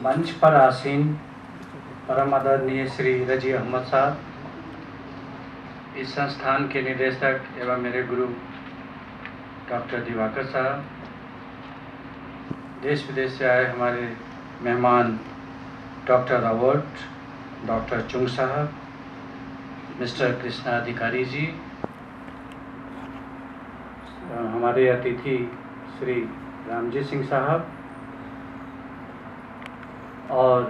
मंच पर आसीन परम आदरणीय श्री रजी अहमद साहब, इस संस्थान के निदेशक एवं मेरे गुरु डॉक्टर दिवाकर साहब, देश विदेश से आए हमारे मेहमान डॉक्टर अवॉर्ड, डॉक्टर चुंग साहब, मिस्टर कृष्णा अधिकारी जी, हमारे अतिथि श्री रामजी सिंह साहब और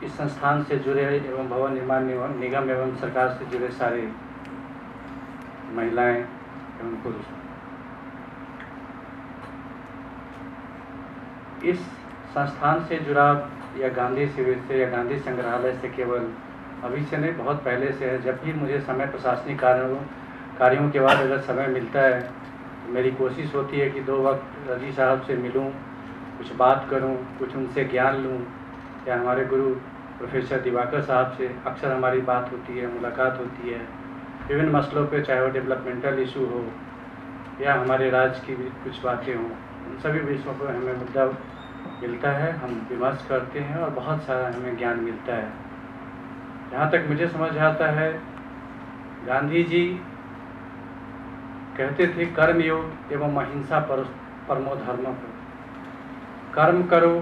इस संस्थान से जुड़े एवं भवन निर्माण निगम एवं सरकार से जुड़े सारे महिलाएं एवं पुरुष। इस संस्थान से जुड़ाव या गांधी शिविर से या गांधी संग्रहालय से केवल अभी से नहीं, बहुत पहले से है। जब भी मुझे समय प्रशासनिक कार्यों के बाद अगर समय मिलता है तो मेरी कोशिश होती है कि 2 वक्त रजी साहब से मिलूं, कुछ बात करूं, कुछ उनसे ज्ञान लूं, या हमारे गुरु प्रोफेसर दिवाकर साहब से अक्सर हमारी बात होती है, मुलाकात होती है विभिन्न मसलों पे, चाहे वो डेवलपमेंटल इशू हो या हमारे राज्य की भी कुछ बातें हों। उन सभी विषयों पर हमें मुद्दा मिलता है, हम विमर्श करते हैं और बहुत सारा हमें ज्ञान मिलता है। जहाँ तक मुझे समझ आता है, गांधी जी कहते थे कर्मयोग एवं अहिंसा परमो धर्म। कर्म करो,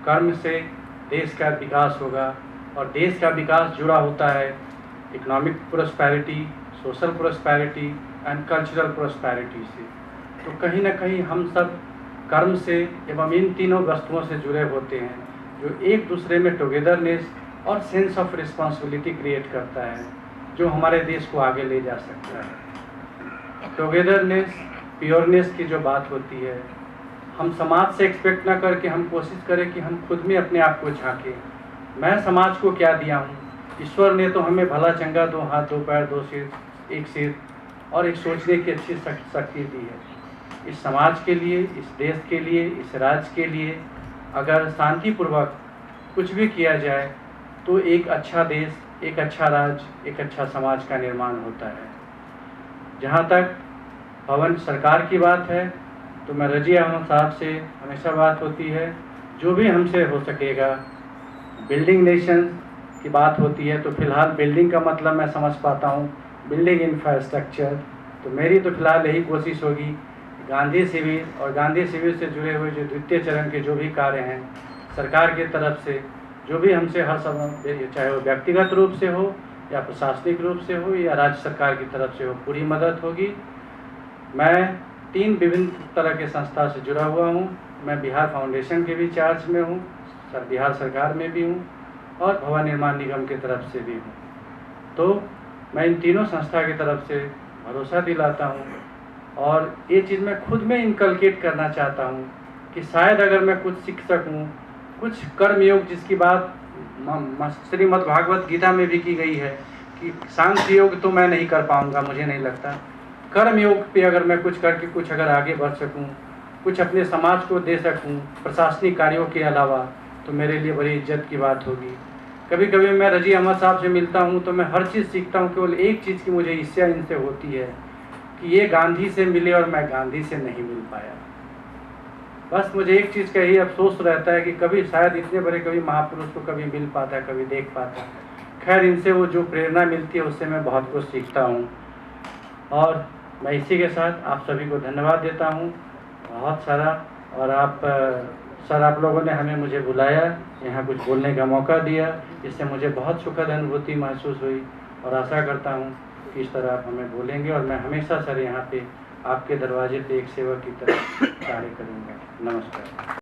कर्म से देश का विकास होगा और देश का विकास जुड़ा होता है economic prosperity, social prosperity and cultural prosperity से। तो कहीं ना कहीं हम सब कर्म से एवं इन तीनों वस्तुओं से जुड़े होते हैं, जो एक दूसरे में टुगेदरनेस और सेंस ऑफ रिस्पॉन्सिबिलिटी क्रिएट करता है, जो हमारे देश को आगे ले जा सकता है। टुगेदरनेस, प्योरनेस की जो बात होती है, हम समाज से एक्सपेक्ट ना करके हम कोशिश करें कि हम खुद में अपने आप को झांकें। मैं समाज को क्या दिया हूँ? ईश्वर ने तो हमें भला चंगा 2 हाथ 2 पैर 2 सिर, 1 सिर और एक सोचने की अच्छी शक्ति दी है। इस समाज के लिए, इस देश के लिए, इस राज्य के लिए अगर शांतिपूर्वक कुछ भी किया जाए तो एक अच्छा देश, एक अच्छा राज्य, एक अच्छा समाज का निर्माण होता है। जहाँ तक भवन सरकार की बात है तो मैं रजी अहमद साहब से हमेशा बात होती है, जो भी हमसे हो सकेगा। बिल्डिंग नेशन की बात होती है तो फिलहाल बिल्डिंग का मतलब मैं समझ पाता हूँ, बिल्डिंग इंफ्रास्ट्रक्चर। तो मेरी तो फिलहाल यही कोशिश होगी, गांधी शिविर और गांधी शिविर से जुड़े हुए जो द्वितीय चरण के जो भी कार्य हैं सरकार की तरफ से, जो भी हमसे हर समय, चाहे वो व्यक्तिगत रूप से हो या प्रशासनिक रूप से हो या राज्य सरकार की तरफ से हो, पूरी मदद होगी। मैं 3 विभिन्न तरह के संस्था से जुड़ा हुआ हूँ। मैं बिहार फाउंडेशन के भी चार्ज में हूँ, बिहार सरकार में भी हूँ और भवन निर्माण निगम की तरफ से भी हूँ। तो मैं इन तीनों संस्था की तरफ से भरोसा दिलाता हूँ और ये चीज़ मैं खुद में इनकलकेट करना चाहता हूँ कि शायद अगर मैं कुछ सीख सकूँ, कुछ कर्मयोग जिसकी बात श्रीमद् भागवत गीता में भी की गई है कि सांख्य योग तो मैं नहीं कर पाऊँगा, मुझे नहीं लगता। कर्म योग पे अगर मैं कुछ करके कुछ अगर आगे बढ़ सकूं, कुछ अपने समाज को दे सकूं प्रशासनिक कार्यों के अलावा, तो मेरे लिए बड़ी इज्जत की बात होगी। कभी कभी मैं रजी अहमद साहब से मिलता हूं तो मैं हर चीज़ सीखता हूं, केवल एक चीज़ की मुझे ईर्ष्या इनसे होती है कि ये गांधी से मिले और मैं गांधी से नहीं मिल पाया। बस मुझे एक चीज़ का ही अफसोस रहता है कि कभी शायद इतने बड़े कभी महापुरुष को कभी मिल पाता, कभी देख पाता। खैर, इनसे वो जो प्रेरणा मिलती है उससे मैं बहुत कुछ सीखता हूँ। और मैं इसी के साथ आप सभी को धन्यवाद देता हूँ बहुत सारा। और आप लोगों ने हमें मुझे बुलाया, यहाँ कुछ बोलने का मौका दिया, इससे मुझे बहुत सुखद अनुभूति महसूस हुई और आशा करता हूँ कि इस तरह आप हमें बोलेंगे और मैं हमेशा सर यहाँ पे आपके दरवाजे पे एक सेवक की तरह कार्य करूँगा। नमस्कार।